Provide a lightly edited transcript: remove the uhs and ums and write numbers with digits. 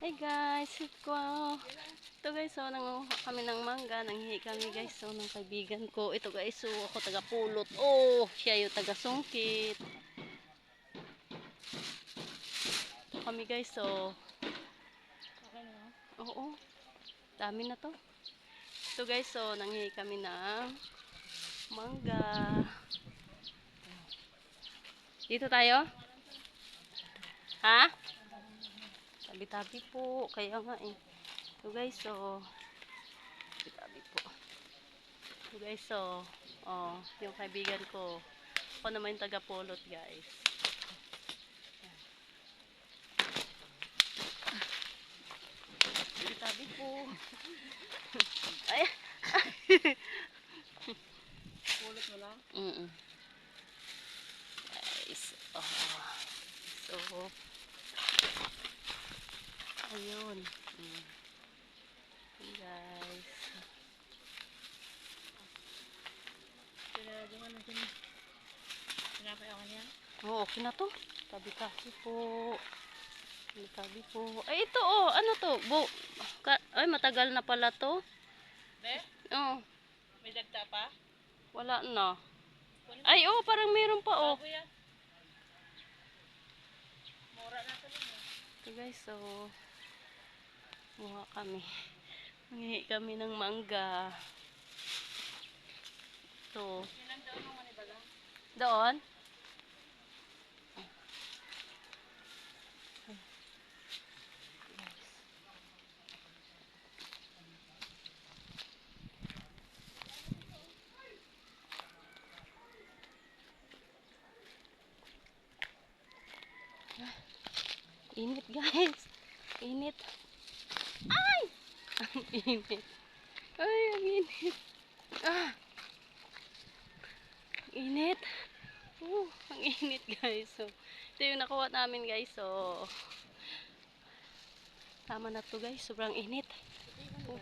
Hey guys, ito guys, so nanguha kami ng mangga, nanghihi kami guys, so ng kaibigan ko. Ito guys, so ako taga pulot. Oh, siya yung taga sungkit. Ito kami guys, so oo, dami na to. Ito guys, so nanghihi kami ng mangga. Dito tayo? Ha? Tabi-tabi po, kaya nga eh. Ito guys, so tabi-tabi po. Ito guys, so oh, yung kaibigan ko. Ako naman yung taga-pulot guys. Tabi po. Ay. Pulot mo lang? Guys. Oh. So, ayun. Guys. Pinalagyan na dyan. Pinapay ako niya? Oh, okay na to. Tabi-tabi po. Tabi po. Ay, ito oh. Ano to? Ay, matagal na pala to. Be? Oh. May dagta pa? Wala na. Ay, oh. Parang meron pa oh. Bago yan. Mura na ito lang. So guys, so mukha kami. Mangihi kami ng mangga. Ito. Ilang daon mo manibala? Doon? Init guys. Init. Ay! Ang init. Ay, ang init. Ah! Init. Ang init guys. So, ito yung nakuha namin guys. So, tama na to guys. Sobrang init. Oh.